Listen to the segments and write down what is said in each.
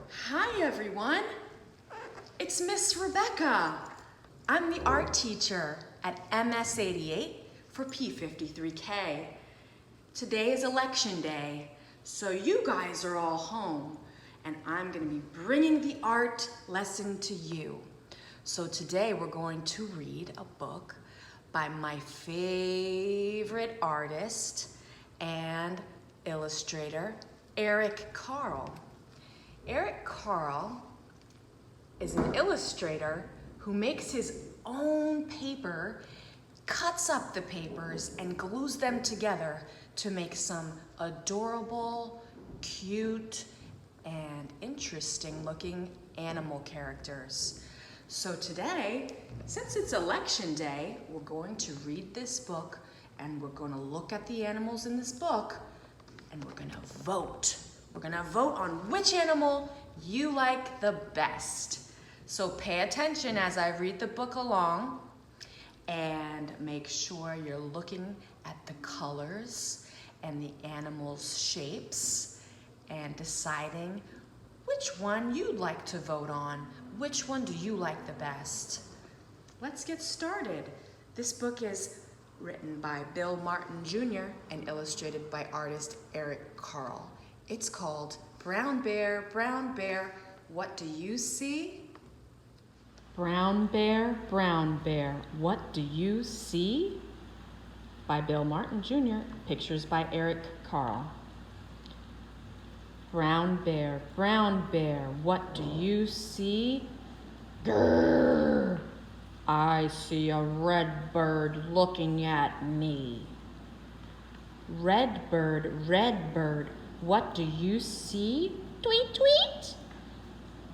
Hi everyone, it's Miss Rebecca. I'm the art teacher at MS88 for P53K. Today is election day, so you guys are all home and I'm going to be bringing the art lesson to you. So today we're going to read a book by my favorite artist and illustrator, Eric Carle. Eric Carle is an illustrator who makes his own paper, cuts up the papers, and glues them together to make some adorable, cute, and interesting looking animal characters. So today, since it's election day, we're going to read this book and we're going to look at the animals in this book and we're going to vote. We're going to vote on which animal you like the best. So pay attention as I read the book along and make sure you're looking at the colors and the animals' shapes and deciding which one you'd like to vote on. Which one do you like the best? Let's get started. This book is written by Bill Martin Jr. and illustrated by artist Eric Carle. It's called Brown Bear, What Do You See? Brown Bear, What Do You See? By Bill Martin Jr., pictures by Eric Carle. Brown Bear, what do you see? Grrr! I see a red bird looking at me. Red bird, what do you see? Tweet, tweet!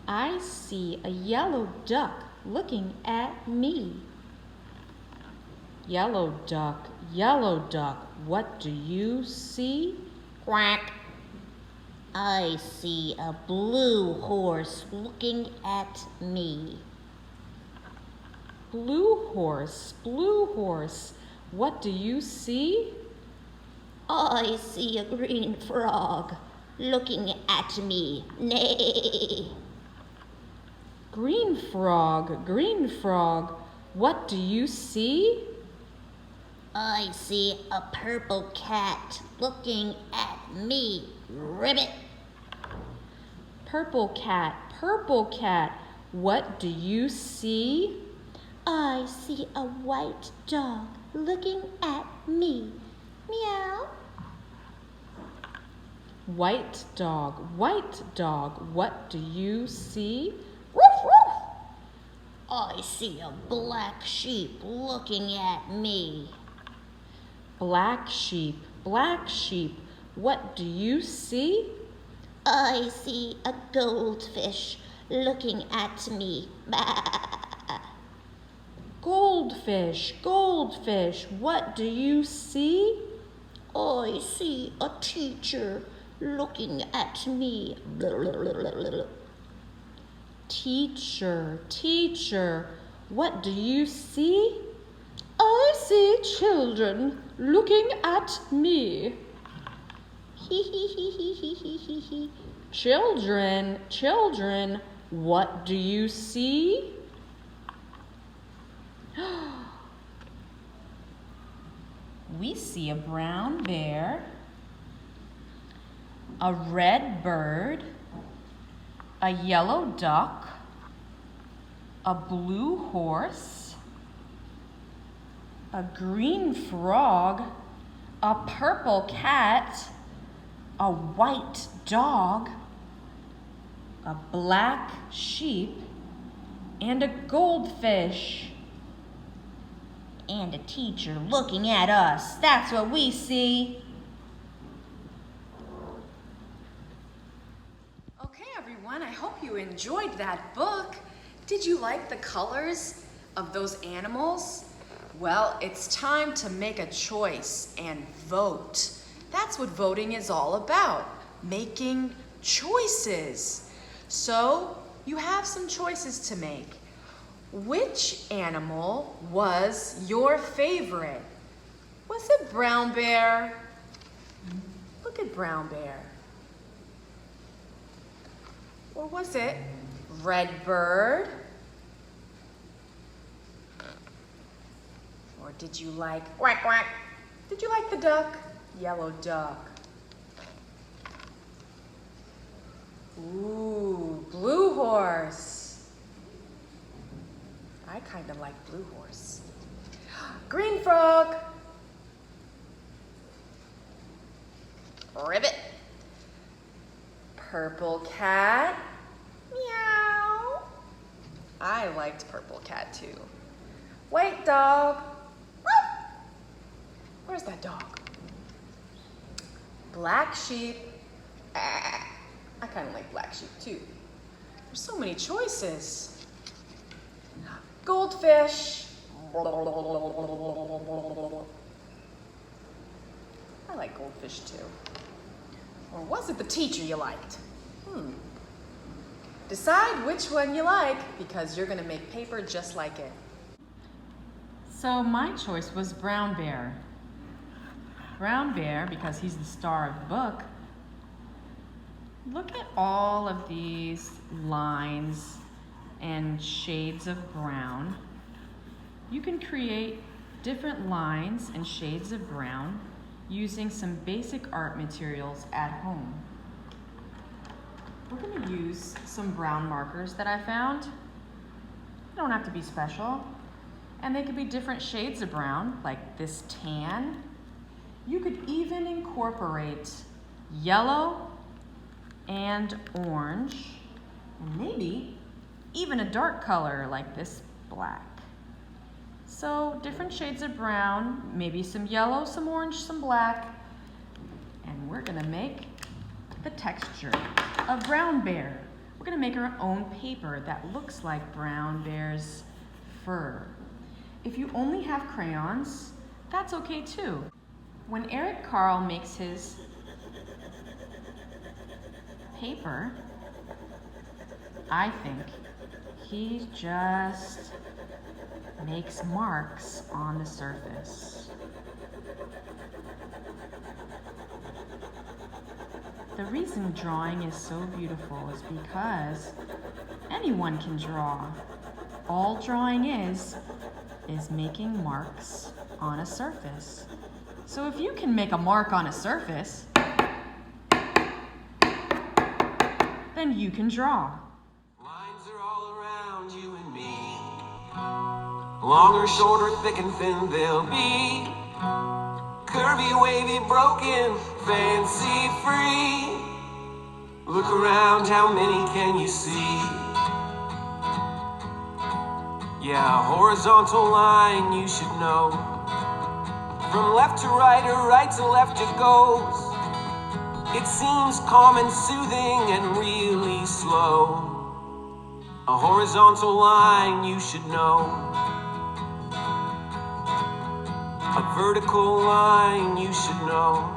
I see a yellow duck looking at me. Yellow duck, what do you see? Quack! I see a blue horse looking at me. Blue horse, what do you see? I see a green frog looking at me. Nay. Green frog, what do you see? I see a purple cat looking at me. Ribbit. Purple cat, what do you see? I see a white dog looking at me. Meow. White dog, what do you see? Woof, woof. I see a black sheep looking at me. Black sheep, what do you see? I see a goldfish looking at me. Bah. Goldfish, what do you see? I see a teacher looking at me. Teacher, what do you see? I see children looking at me. Children, what do you see? We see a brown bear, a red bird, a yellow duck, a blue horse, a green frog, a purple cat, a white dog, a black sheep, and a goldfish. And a teacher looking at us. That's what we see. Okay everyone, I hope you enjoyed that book. Did you like the colors of those animals? Well, it's time to make a choice and vote. That's what voting is all about, making choices. So you have some choices to make. Which animal was your favorite? Was it Brown Bear? Look at Brown Bear. Or was it red bird? Or did you like quack quack? Did you like the duck? Yellow duck. Ooh, blue horse. I kind of like blue horse. Green frog. Ribbit. Purple cat. Meow. I liked purple cat too. White dog. Ruff. Where's that dog? Black sheep. Ah. I kind of like black sheep too. There's so many choices. Goldfish. I like goldfish too. Or was it the teacher you liked? Decide which one you like because you're gonna make paper just like it. So my choice was brown bear. Brown bear, because he's the star of the book. Look at all of these lines and shades of brown. You can create different lines and shades of brown using some basic art materials at home. We're going to use some brown markers that I found. They don't have to be special. And they could be different shades of brown, like this tan. You could even incorporate yellow and orange, and maybe even a dark color like this black. So different shades of brown, maybe some yellow, some orange, some black, and we're gonna make the texture of brown bear. We're gonna make our own paper that looks like brown bear's fur. If you only have crayons, that's okay too. When Eric Carle makes his paper, I think he just makes marks on the surface. The reason drawing is so beautiful is because anyone can draw. All drawing is making marks on a surface. So if you can make a mark on a surface, then you can draw. Lines are all around you and me. Longer, shorter, thick and thin they'll be. Curvy, wavy, broken, fancy free. Look around, how many can you see? Yeah, a horizontal line you should know. From left to right or right to left it goes. It seems calm and soothing and really slow. A horizontal line you should know. A vertical line you should know.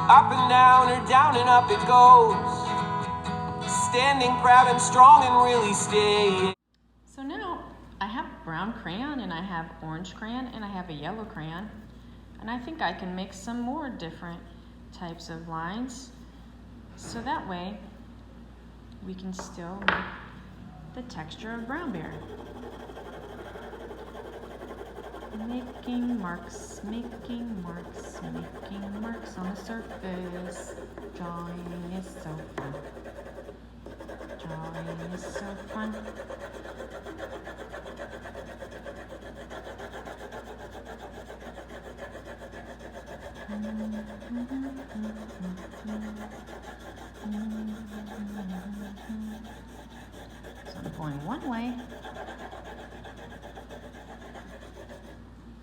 Up and down or down and up it goes. Standing proud and strong and really stay. So now I have brown crayon and I have orange crayon and I have a yellow crayon. And I think I can make some more different types of lines. So that way we can still make the texture of brown bear. Making marks on the surface. Drawing is so fun. Drawing is so fun. So I'm going one way.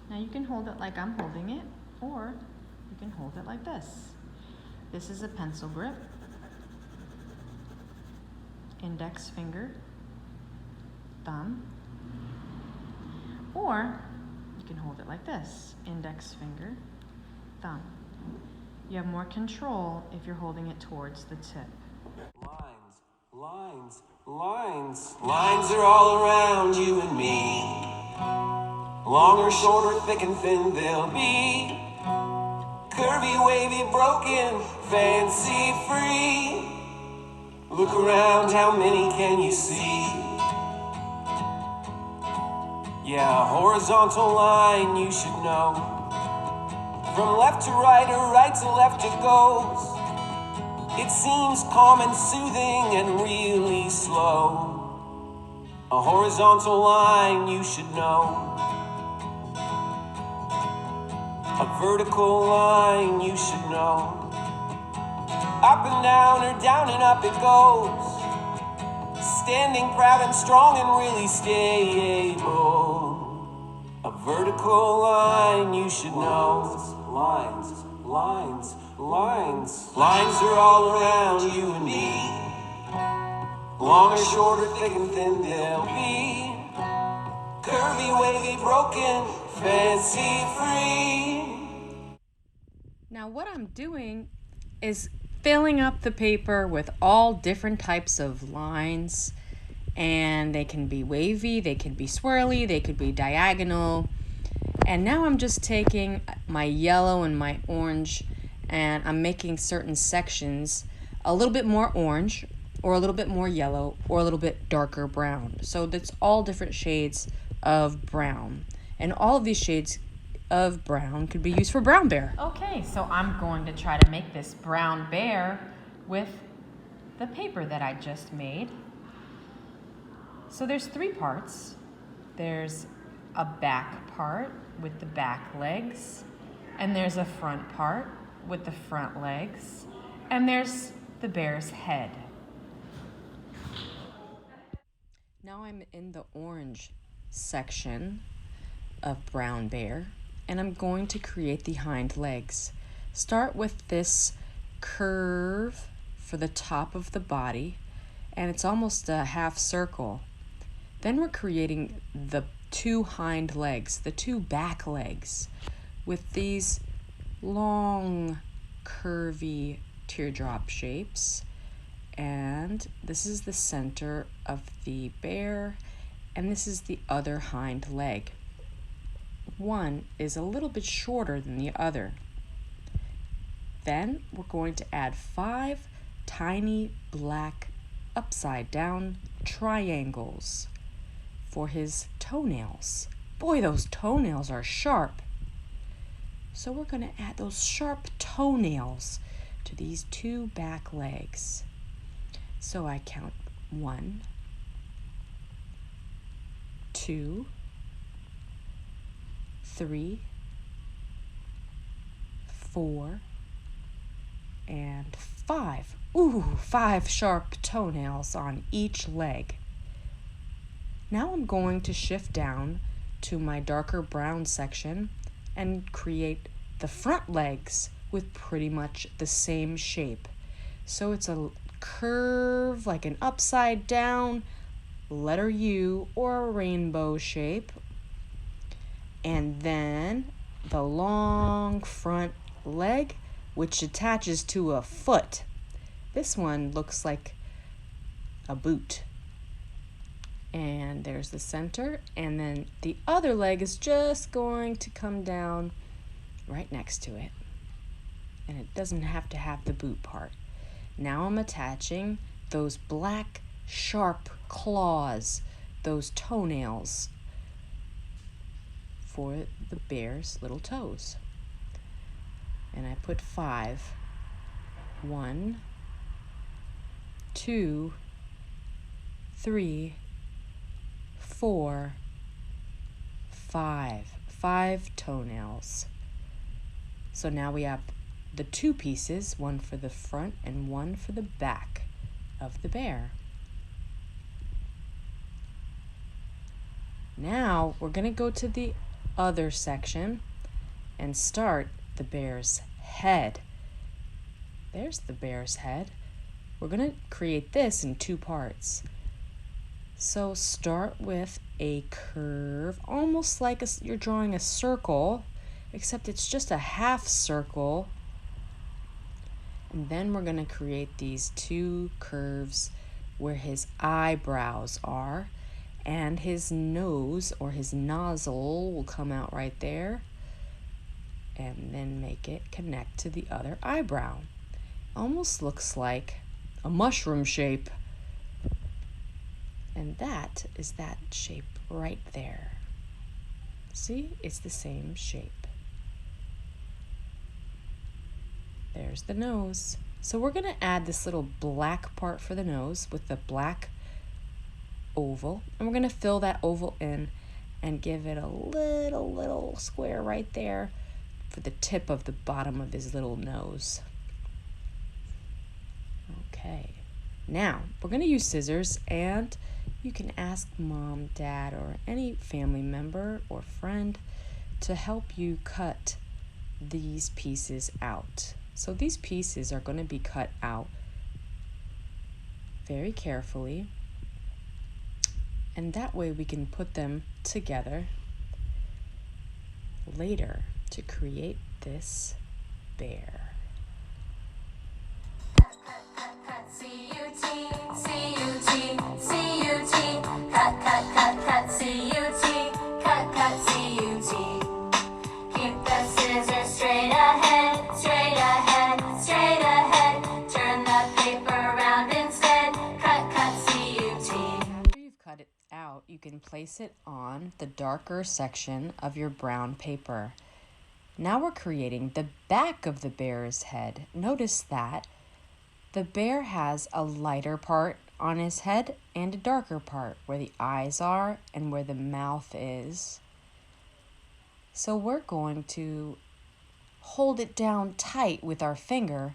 Now you can hold it like I'm holding it, or you can hold it like this. This is a pencil grip. Index finger, thumb, or you can hold it like this. Index finger, thumb. You have more control if you're holding it towards the tip. Lines, lines, lines. Lines are all around you and me. Longer, shorter, thick and thin they'll be. Curvy, wavy, broken, fancy free. Look around, how many can you see? Yeah, a horizontal line you should know. From left to right or right to left it goes. It seems calm and soothing and really slow. A horizontal line you should know. A vertical line you should know. Up and down or down and up it goes. Standing proud and strong and really stable. A vertical line you should know. Lines, lines, lines. Lines are all around you and me. Long or short or thick and thin they'll be. Curvy, wavy, broken, fancy free. Now what I'm doing is filling up the paper with all different types of lines, and they can be wavy, they can be swirly, they could be diagonal. And now I'm just taking my yellow and my orange, and I'm making certain sections a little bit more orange, or a little bit more yellow, or a little bit darker brown. So that's all different shades of brown. And all of these shades of brown could be used for brown bear. Okay, so I'm going to try to make this brown bear with the paper that I just made. So there's 3 parts. There's a back part with the back legs, and there's a front part with the front legs, and there's the bear's head. Now I'm in the orange section of brown bear, and I'm going to create the hind legs. Start with this curve for the top of the body, and it's almost a half circle. Then we're creating the 2 hind legs, the 2 back legs, with these long, curvy teardrop shapes. And this is the center of the bear, and this is the other hind leg. One is a little bit shorter than the other. Then we're going to add 5 tiny black upside down triangles for his toenails. Boy, those toenails are sharp. So we're going to add those sharp toenails to these 2 back legs. So I count 1, 2, 3, 4, and 5. Ooh, 5 sharp toenails on each leg. Now I'm going to shift down to my darker brown section and create the front legs with pretty much the same shape. So it's a curve like an upside down letter U or a rainbow shape. And then the long front leg, which attaches to a foot. This one looks like a boot. And there's the center, and then the other leg is just going to come down right next to it. And it doesn't have to have the boot part. Now I'm attaching those black sharp claws, those toenails, for the bear's little toes. And I put 5. 1, 2, 3, 4, 5. 5 toenails. So now we have the 2 pieces, one for the front and one for the back of the bear. Now we're going to go to the other section and start the bear's head. There's the bear's head. We're going to create this in 2 parts. So start with a curve, almost like you're drawing a circle, except it's just a half circle. And then we're going to create these 2 curves where his eyebrows are, and his nose or his nozzle will come out right there, and then make it connect to the other eyebrow. Almost looks like a mushroom shape. And that is that shape right there. See, it's the same shape. There's the nose. So we're gonna add this little black part for the nose with the black oval. And we're gonna fill that oval in and give it a little square right there for the tip of the bottom of his little nose. Okay, now we're gonna use scissors, and you can ask mom, dad, or any family member or friend to help you cut these pieces out. So these pieces are gonna be cut out very carefully, and that way we can put them together later to create this bear. C-U-T, C-U-T, C-U-T, cut, cut, cut, cut, C-U-T, cut, cut, C-U-T. Keep the scissors straight ahead, straight ahead, straight ahead. Turn the paper around instead, cut, cut, C-U-T. After you've cut it out, you can place it on the darker section of your brown paper. Now we're creating the back of the bear's head. Notice that the bear has a lighter part on his head and a darker part where the eyes are and where the mouth is. So we're going to hold it down tight with our finger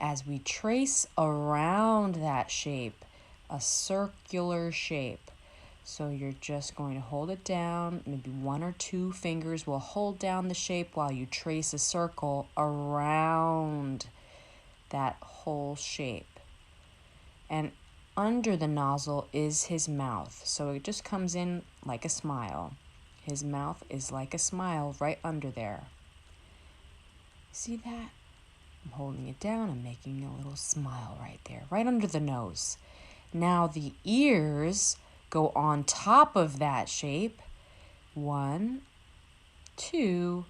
as we trace around that shape, a circular shape. So you're just going to hold it down, maybe 1 or 2 fingers will hold down the shape while you trace a circle around that whole shape. And under the nozzle is his mouth, so it just comes in like a smile. His mouth is like a smile right under there. See that? I'm holding it down and making a little smile right there, right under the nose. Now the ears go on top of that shape. 1, 2,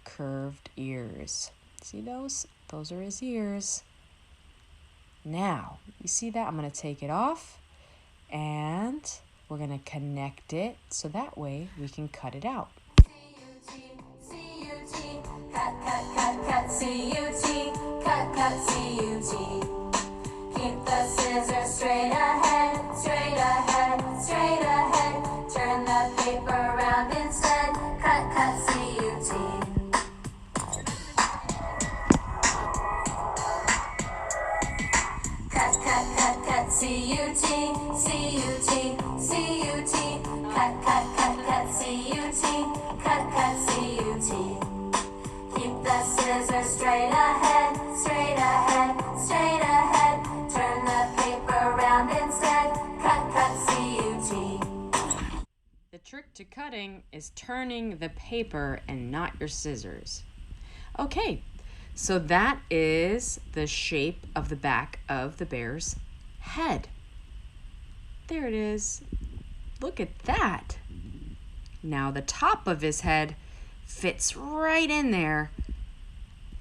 curved ears. See those? Those are his ears. Now, you see that? I'm going to take it off and we're going to connect it so that way we can cut it out. C-U-T, C-U-T, cut, cut, cut, cut, C-U-T, cut, cut, C-U-T. Keep the scissors straight ahead, straight ahead, straight ahead. Turn the paper around instead, cut, cut, C-U-T. C-U-T, C-U-T, C-U-T, cut, cut, cut, cut, C-U-T, cut, cut, C-U-T. Keep the scissors straight ahead, straight ahead, straight ahead. Turn the paper around instead, cut, cut, C-U-T. The trick to cutting is turning the paper and not your scissors. Okay, so that is the shape of the back of the bear's head. There it is. Look at that. Now the top of his head fits right in there.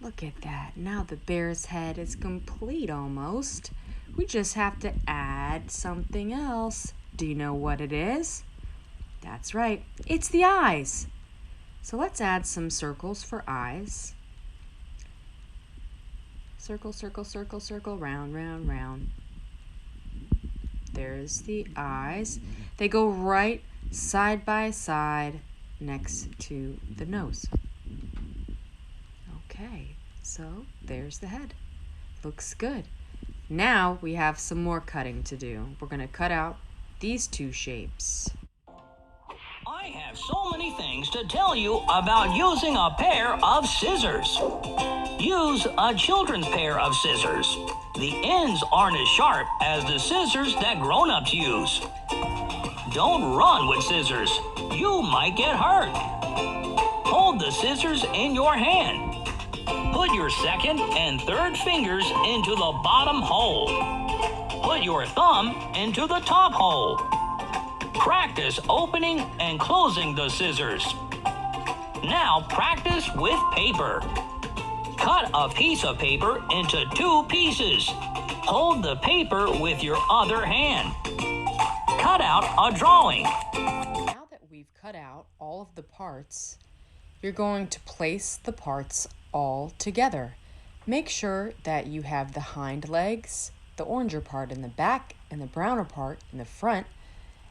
Look at that. Now the bear's head is complete almost. We just have to add something else. Do you know what it is? That's right. It's the eyes. So let's add some circles for eyes. Circle, circle, circle, circle, round, round, round. There's the eyes. They go right side by side next to the nose. Okay, so there's the head. Looks good. Now we have some more cutting to do. We're going to cut out these 2 shapes. I have so many things to tell you about using a pair of scissors. Use a children's pair of scissors. The ends aren't as sharp as the scissors that grown-ups use. Don't run with scissors. You might get hurt. Hold the scissors in your hand. Put your second and third fingers into the bottom hole. Put your thumb into the top hole. Practice opening and closing the scissors. Now practice with paper. Cut a piece of paper into 2 pieces. Hold the paper with your other hand. Cut out a drawing. Now that we've cut out all of the parts, you're going to place the parts all together. Make sure that you have the hind legs, the oranger part in the back, and the browner part in the front,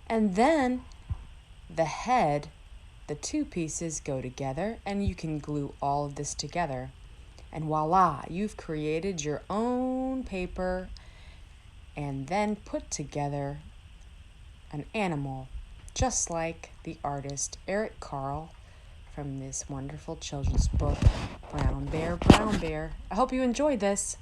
and then the head. The two pieces go together, and you can glue all of this together. And voila, you've created your own paper and then put together an animal, just like the artist Eric Carle from this wonderful children's book, Brown Bear, Brown Bear. I hope you enjoyed this.